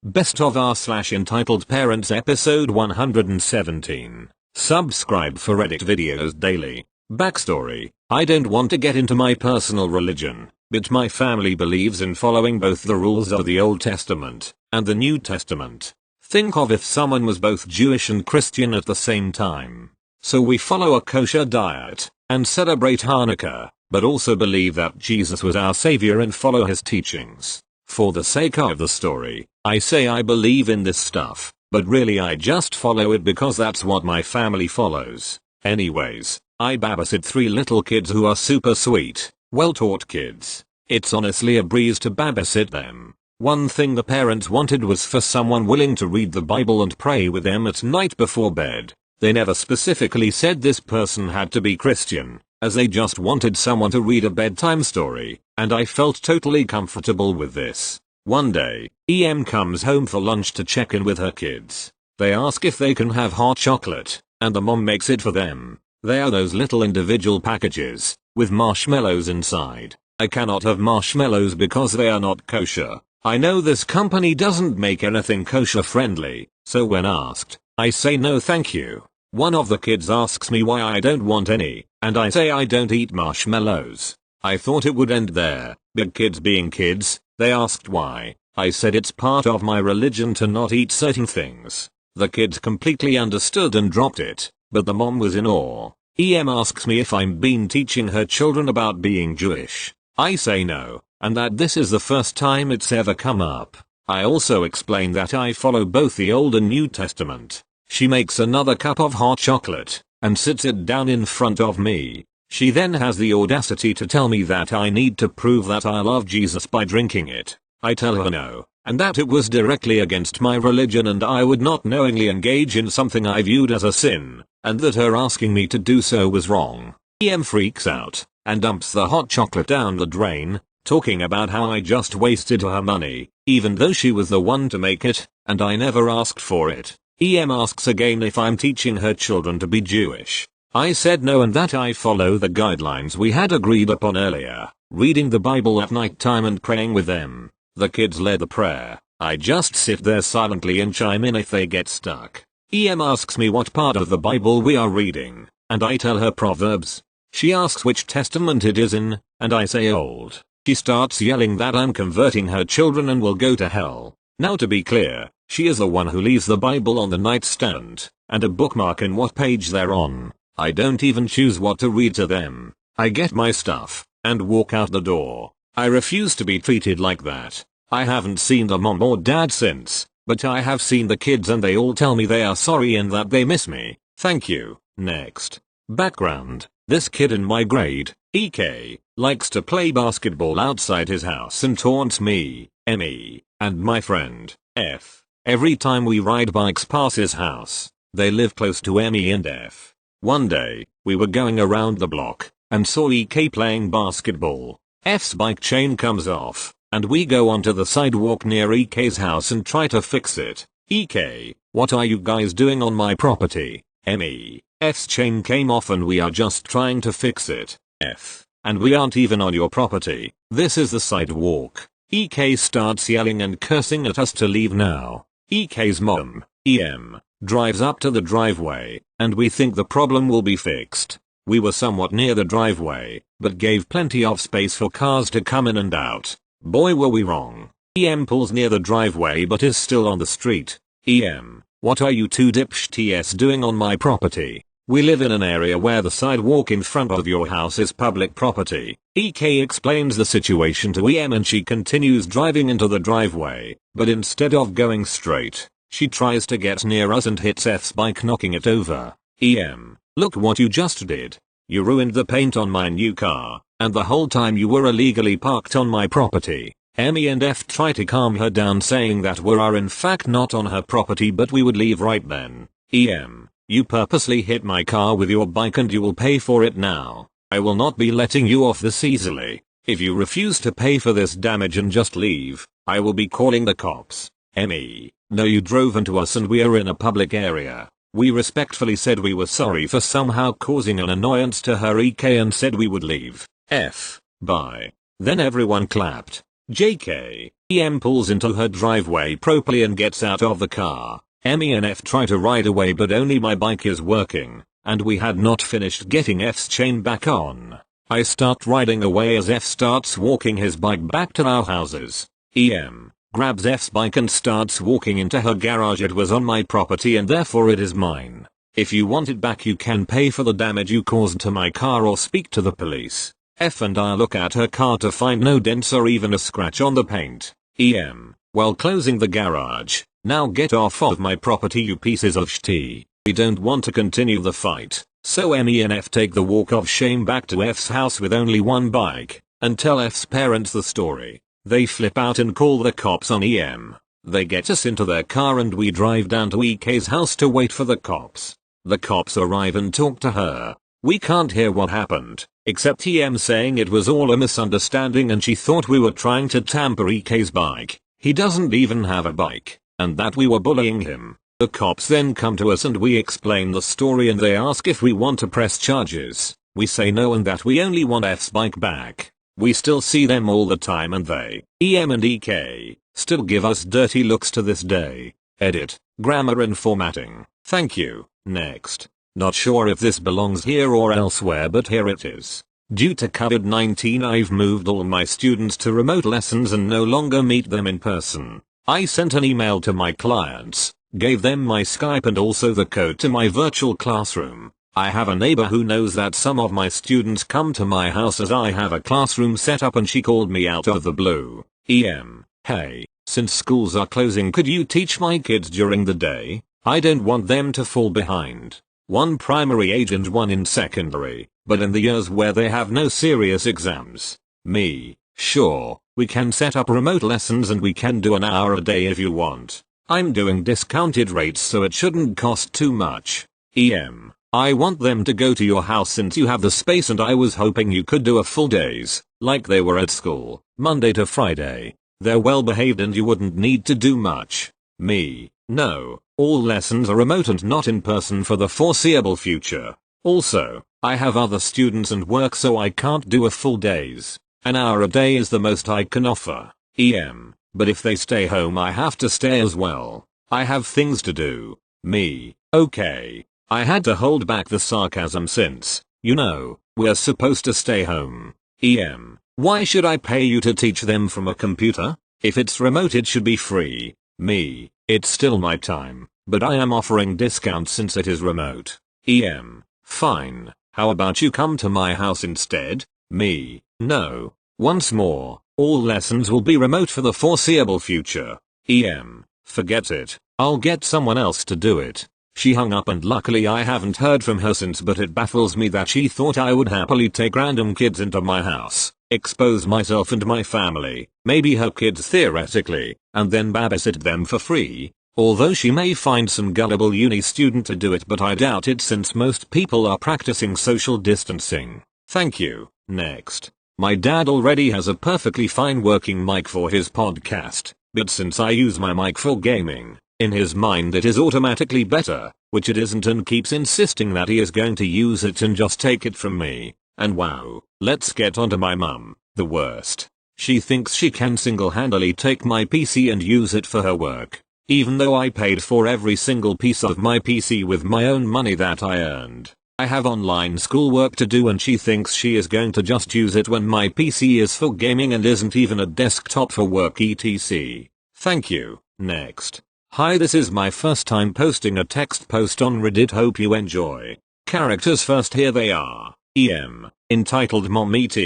Best of r/entitled parents episode 117. Subscribe for edit videos daily. Backstory: I don't want to get into my personal religion, but my family believes in following both the rules of the Old Testament and the New Testament. Think of if someone was both Jewish and Christian at the same time. So we follow a kosher diet and celebrate Hanukkah, but also believe that Jesus was our savior and follow his teachings. For the sake of the story, I say I believe in this stuff, but really I just follow it because that's what my family follows. Anyways, I babysit 3 little kids who are super sweet, well-taught kids. It's honestly a breeze to babysit them. One thing the parents wanted was for someone willing to read the Bible and pray with them at night before bed. They never specifically said this person had to be Christian, as they just wanted someone to read a bedtime story, and I felt totally comfortable with this. One day, EM comes home for lunch to check in with her kids. They ask if they can have hot chocolate, and the mom makes it for them. They are those little individual packages, with marshmallows inside. I cannot have marshmallows because they are not kosher. I know this company doesn't make anything kosher friendly, so when asked, I say no thank you. One of the kids asks me why I don't want any, and I say I don't eat marshmallows. I thought it would end there, but kids being kids, they asked why. I said it's part of my religion to not eat certain things. The kids completely understood and dropped it, but the mom was in awe. EM asks me if I'm been teaching her children about being Jewish. I say no, and that this is the first time it's ever come up. I also explain that I follow both the Old and New Testament. She makes another cup of hot chocolate, and sits it down in front of me. She then has the audacity to tell me that I need to prove that I love Jesus by drinking it. I tell her no, and that it was directly against my religion and I would not knowingly engage in something I viewed as a sin, and that her asking me to do so was wrong. EM freaks out, and dumps the hot chocolate down the drain, talking about how I just wasted her money, even though she was the one to make it, and I never asked for it. EM asks again if I'm teaching her children to be Jewish. I said no and that I follow the guidelines we had agreed upon earlier, reading the Bible at night time and praying with them. The kids led the prayer. I just sit there silently and chime in if they get stuck. EM asks me what part of the Bible we are reading, and I tell her Proverbs. She asks which testament it is in, and I say Old. She starts yelling that I'm converting her children and will go to hell. Now to be clear, she is the one who leaves the Bible on the nightstand, and a bookmark in what page they're on. I don't even choose what to read to them. I get my stuff, and walk out the door. I refuse to be treated like that. I haven't seen the mom or dad since, but I have seen the kids and they all tell me they are sorry and that they miss me. Thank you. Next. Background. This kid in my grade, EK, likes to play basketball outside his house and taunts me, ME, and my friend, F. Every time we ride bikes past his house. They live close to ME and F. One day, we were going around the block, and saw EK playing basketball. F's bike chain comes off, and we go onto the sidewalk near EK's house and try to fix it. EK, what are you guys doing on my property? ME, F's chain came off and we are just trying to fix it. F, and we aren't even on your property. This is the sidewalk. EK starts yelling and cursing at us to leave now. EK's mom, EM, drives up to the driveway, and we think the problem will be fixed. We were somewhat near the driveway, but gave plenty of space for cars to come in and out. Boy were we wrong. EM pulls near the driveway but is still on the street. EM, what are you two dipshits doing on my property? We live in an area where the sidewalk in front of your house is public property. EK explains the situation to EM and she continues driving into the driveway, but instead of going straight, she tries to get near us and hits F's bike knocking it over. EM, look what you just did. You ruined the paint on my new car, and the whole time you were illegally parked on my property. ME and F try to calm her down saying that we are in fact not on her property but we would leave right then. EM, you purposely hit my car with your bike and you will pay for it now. I will not be letting you off this easily. If you refuse to pay for this damage and just leave, I will be calling the cops. ME, no you drove into us and we are in a public area. We respectfully said we were sorry for somehow causing an annoyance to her EK and said we would leave. F, bye. Then everyone clapped. JK, EM pulls into her driveway properly and gets out of the car. Me and F try to ride away but only my bike is working, and we had not finished getting F's chain back on. I start riding away as F starts walking his bike back to our houses. EM grabs F's bike and starts walking into her garage. It was on my property and therefore it is mine. If you want it back you can pay for the damage you caused to my car or speak to the police. F and I look at her car to find no dents or even a scratch on the paint. EM while closing the garage, now get off of my property you pieces of shit. We don't want to continue the fight, so Me and F take the walk of shame back to F's house with only one bike, and tell F's parents the story. They flip out and call the cops on EM. They get us into their car and we drive down to EK's house to wait for the cops. The cops arrive and talk to her. We can't hear what happened, except EM saying it was all a misunderstanding and she thought we were trying to tamper EK's bike. He doesn't even have a bike, and that we were bullying him. The cops then come to us and we explain the story and they ask if we want to press charges. We say no and that we only want F's bike back. We still see them all the time and they, EM and EK, still give us dirty looks to this day. Edit, grammar and formatting. Thank you. Next. Not sure if this belongs here or elsewhere but here it is. Due to COVID-19 I've moved all my students to remote lessons and no longer meet them in person. I sent an email to my clients, gave them my Skype and also the code to my virtual classroom. I have a neighbor who knows that some of my students come to my house as I have a classroom set up and she called me out of the blue. EM, hey, since schools are closing could you teach my kids during the day? I don't want them to fall behind. One primary age and one in secondary, but in the years where they have no serious exams. Me, sure, we can set up remote lessons and we can do an hour a day if you want. I'm doing discounted rates so it shouldn't cost too much. EM, I want them to go to your house since you have the space and I was hoping you could do a full days, like they were at school, Monday to Friday. They're well behaved and you wouldn't need to do much. Me, no, all lessons are remote and not in person for the foreseeable future. Also, I have other students and work so I can't do a full days. An hour a day is the most I can offer. EM, but if they stay home I have to stay as well. I have things to do. Me, okay. I had to hold back the sarcasm since, you know, we're supposed to stay home. EM, why should I pay you to teach them from a computer? If it's remote it should be free. Me, it's still my time, but I am offering discounts since it is remote. EM, fine, how about you come to my house instead? Me, no. Once more, all lessons will be remote for the foreseeable future. EM, forget it, I'll get someone else to do it. She hung up and luckily I haven't heard from her since but it baffles me that she thought I would happily take random kids into my house, expose myself and my family, maybe her kids theoretically, and then babysit them for free. Although she may find some gullible uni student to do it but I doubt it since most people are practicing social distancing. Thank you. Next. My dad already has a perfectly fine working mic for his podcast, but since I use my mic for gaming, in his mind it is automatically better, which it isn't and keeps insisting that he is going to use it and just take it from me. And wow, let's get onto my mum, the worst. She thinks she can single-handedly take my PC and use it for her work, even though I paid for every single piece of my PC with my own money that I earned. I have online schoolwork to do and she thinks she is going to just use it when my PC is for gaming and isn't even a desktop for work etc. Thank you. Next. Hi, this is my first time posting a text post on Reddit, hope you enjoy. Characters first, here they are. EM, entitled Mom ET,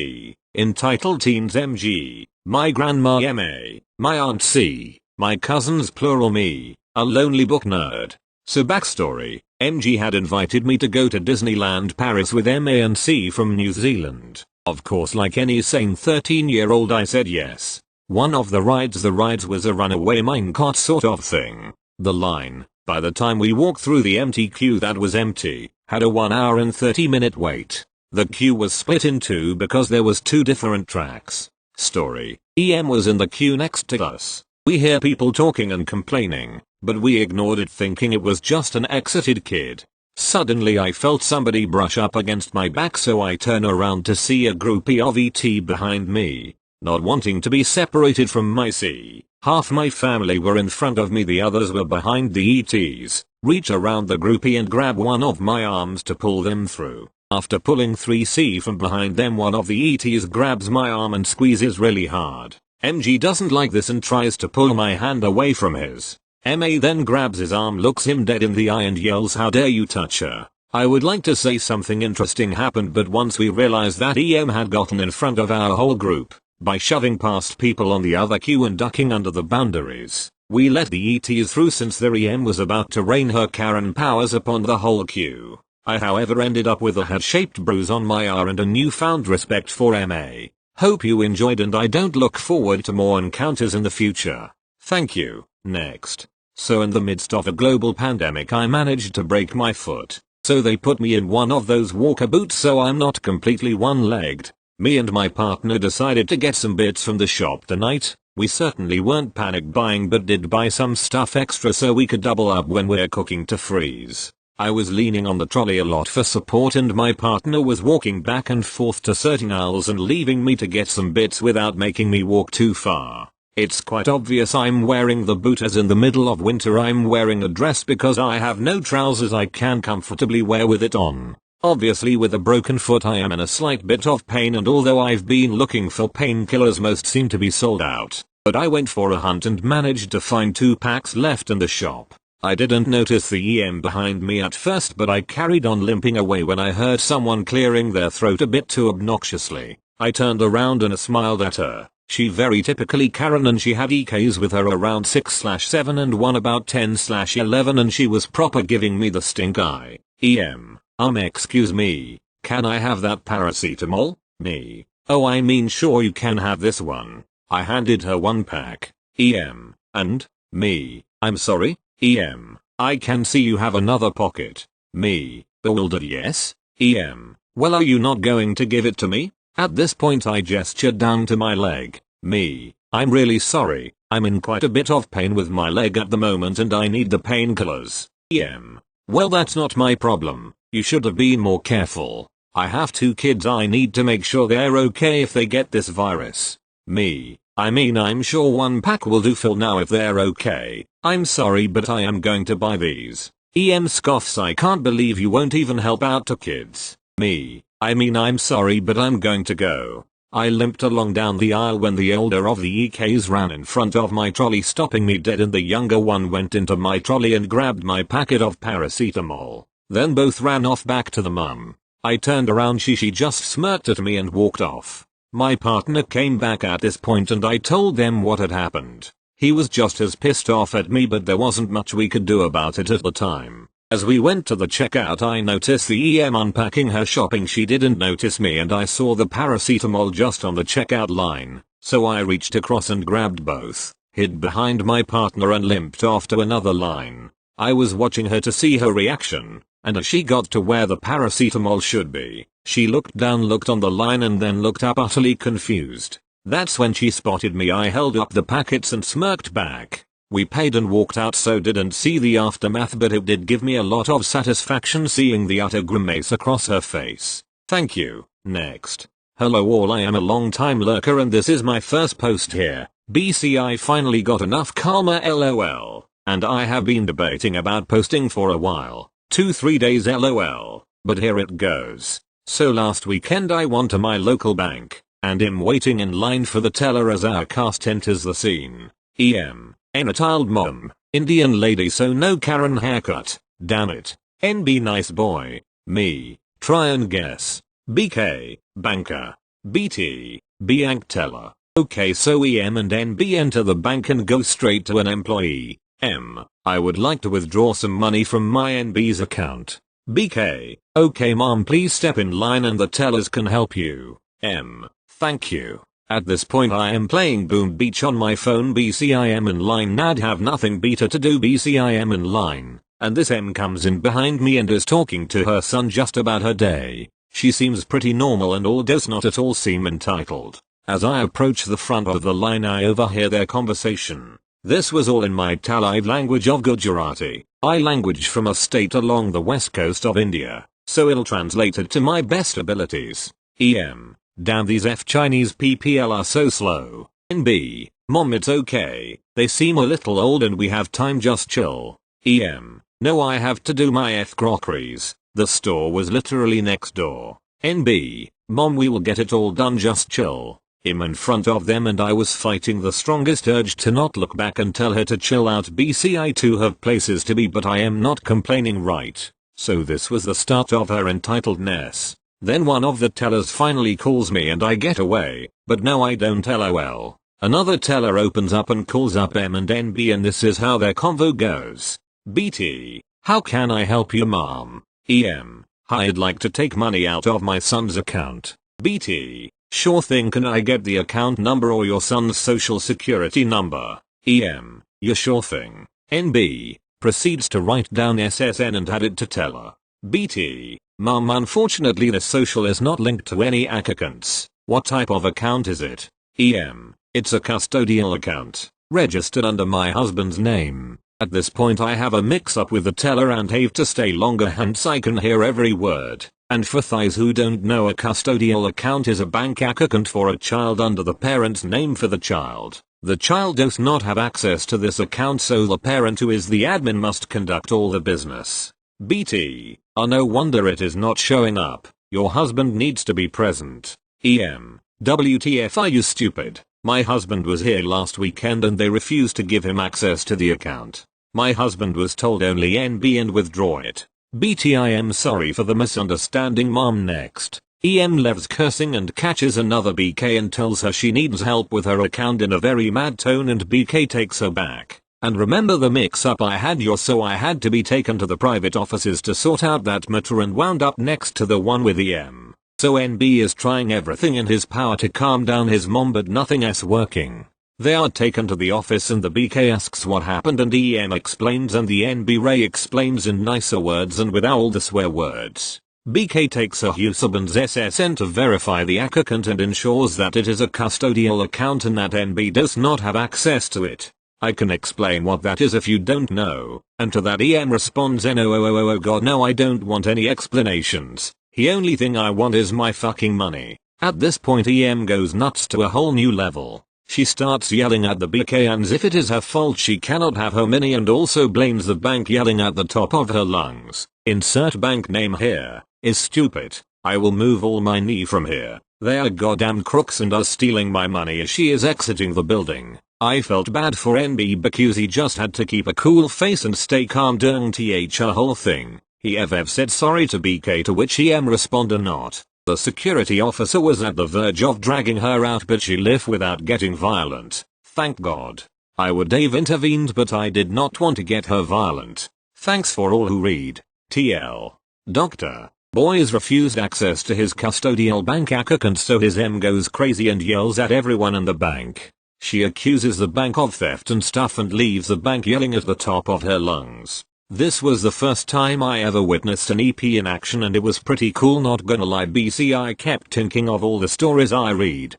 entitled Teens MG, my grandma MA, my aunt C, my cousins plural me, a lonely book nerd. So backstory, MG had invited me to go to Disneyland Paris with MA and C from New Zealand. Of course, like any sane 13-year-old I said yes. One of the rides was a runaway minecart sort of thing. The line, by the time we walked through the empty queue that was empty, had a 1 hour and 30-minute wait. The queue was split in two because there was 2 different tracks. Story, EM was in the queue next to us. We hear people talking and complaining, but we ignored it thinking it was just an exited kid. Suddenly I felt somebody brush up against my back so I turn around to see a groupie of ET behind me. not wanting to be separated from my C. Half my family were in front of me, the others were behind the ETs. Reach around the groupie and grab one of my arms to pull them through. After pulling 3C from behind them, one of the ETs grabs my arm and squeezes really hard. MG doesn't like this and tries to pull my hand away from his. MA then grabs his arm, looks him dead in the eye and yells, "How dare you touch her." I would like to say something interesting happened, but once we realized that EM had gotten in front of our whole group by shoving past people on the other queue and ducking under the boundaries, we let the ETs through since their EM was about to rain her Karen powers upon the whole queue. I however ended up with a head-shaped bruise on my arm and a newfound respect for MA. Hope you enjoyed and I don't look forward to more encounters in the future. Thank you. Next. So in the midst of a global pandemic I managed to break my foot. So they put me in one of those walker boots so I'm not completely one-legged. Me and my partner decided to get some bits from the shop tonight. We certainly weren't panic buying but did buy some stuff extra so we could double up when we're cooking to freeze. I was leaning on the trolley a lot for support and my partner was walking back and forth to certain aisles and leaving me to get some bits without making me walk too far. It's quite obvious I'm wearing the boot as in the middle of winter I'm wearing a dress because I have no trousers I can comfortably wear with it on. Obviously with a broken foot I am in a slight bit of pain and although I've been looking for painkillers most seem to be sold out. But I went for a hunt and managed to find 2 packs left in the shop. I didn't notice the EM behind me at first but I carried on limping away when I heard someone clearing their throat a bit too obnoxiously. I turned around and smiled at her. She very typically Karen and she had EKs with her around 6/7 and one about 10/11 and she was proper giving me the stink eye. EM. Excuse me. Can I have that paracetamol? Me. Oh I mean sure you can have this one. I handed her 1 pack. EM. And? Me. I'm sorry? EM. I can see you have another pocket. Me. Bewildered yes? EM. Well are you not going to give it to me? At this point I gestured down to my leg. Me. I'm really sorry. I'm in quite a bit of pain with my leg at the moment and I need the painkillers. EM. Well that's not my problem. You should have been more careful. I have 2 kids I need to make sure they're okay if they get this virus. Me. I mean I'm sure 1 pack will do for now if they're okay. I'm sorry but I am going to buy these. EM scoffs I can't believe you won't even help out to kids. Me. I mean I'm sorry but I'm going to go. I limped along down the aisle when the older of the EKs ran in front of my trolley stopping me dead and the younger one went into my trolley and grabbed my packet of paracetamol. Then both ran off back to the mum. I turned around she just smirked at me and walked off. My partner came back at this point and I told them what had happened. He was just as pissed off at me but there wasn't much we could do about it at the time. As we went to the checkout I noticed the EM unpacking her shopping. She didn't notice me and I saw the paracetamol just on the checkout line. So I reached across and grabbed both, hid behind my partner and limped off to another line. I was watching her to see her reaction, and as she got to where the paracetamol should be, she looked down, looked on the line and then looked up utterly confused. That's when she spotted me. I held up the packets and smirked back. We paid and walked out so didn't see the aftermath but it did give me a lot of satisfaction seeing the utter grimace across her face. Thank you. Next. Hello all, I am a long time lurker and this is my first post here. BC I finally got enough karma lol. And I have been debating about posting for a while. 2-3 days lol. But here it goes. So last weekend I went to my local bank, and am waiting in line for the teller as our cast enters the scene. EM. Ain't a child mom. Indian lady so no Karen haircut. Damn it. NB nice boy. Me. Try and guess. BK. Banker. BT. Bank teller. Okay so EM and NB enter the bank and go straight to an employee. M. I would like to withdraw some money from my NB's account. BK. Okay mom please step in line and the tellers can help you. M. Thank you. At this point I am playing Boom Beach on my phone. BC I am in line. Nad have nothing better to do. BC I am in line. And this M comes in behind me and is talking to her son just about her day. She seems pretty normal and all does not at all seem entitled. As I approach the front of the line I overhear their conversation. This was all in my Talai language of Gujarati, I language from a state along the west coast of India, so ill translated to my best abilities. EM. Damn these Chinese PPL are so slow. NB. Mom, it's okay. They seem a little old and we have time, just chill. EM. No, I have to do my crockeries. The store was literally next door. NB. Mom, we will get it all done, just chill. Him in front of them and I was fighting the strongest urge to not look back and tell her to chill out. BC, I too have places to be, but I am not complaining, right? So this was the start of her entitledness. Then one of the tellers finally calls me and I get away, but no, I don't, lol. Another teller opens up and calls up M and NB and this is how their convo goes. BT. How can I help you, mom? EM. Hi, I'd like to take money out of my son's account. BT. Sure thing, can I get the account number or your son's social security number? EM. Yeah, sure thing. NB. Proceeds to write down SSN and add it to teller. BT. Mom, unfortunately the social is not linked to any accounts. What type of account is it? EM. It's a custodial account, registered under my husband's name. At this point I have a mix up with the teller and have to stay longer, hence I can hear every word. And for thighs who don't know, a custodial account is a bank account for a child under the parent's name for the child. The child does not have access to this account, so the parent, who is the admin, must conduct all the business. BT. Oh, no wonder it is not showing up. Your husband needs to be present. EM. WTF, are you stupid? My husband was here last weekend and they refused to give him access to the account. My husband was told only NB and withdraw it. BT, I am sorry for the misunderstanding, mom. Next. EM leaves cursing and catches another BK and tells her she needs help with her account in a very mad tone, and BK takes her back. And remember the mix up I had, so I had to be taken to the private offices to sort out that matter and wound up next to the one with EM. So NB is trying everything in his power to calm down his mom, but nothing is working. They are taken to the office and the BK asks what happened and EM explains and the NB Ray explains in nicer words and without all the swear words. BK takes her husband's SSN to verify the account and ensures that it is a custodial account and that NB does not have access to it. I can explain what that is if you don't know. And to that EM responds, no, god no, I don't want any explanations. The only thing I want is my fucking money. At this point EM goes nuts to a whole new level. She starts yelling at the BK and as if it is her fault she cannot have her money, and also blames the bank, yelling at the top of her lungs. Insert bank name here. Is stupid. I will move all my knee from here. They are goddamn crooks and are stealing my money. As she is exiting the building, I felt bad for NB because he just had to keep a cool face and stay calm during the whole thing. He ever said sorry to BK, to which EM responded not. The security officer was at the verge of dragging her out, but she left without getting violent. Thank God. I would have intervened, but I did not want to get her violent. Thanks for all who read. TL. Doctor. Boys refused access to his custodial bank account, so his M goes crazy and yells at everyone in the bank. She accuses the bank of theft and stuff and leaves the bank yelling at the top of her lungs. This was the first time I ever witnessed an EP in action and it was pretty cool, not gonna lie. BC, I kept thinking of all the stories I read.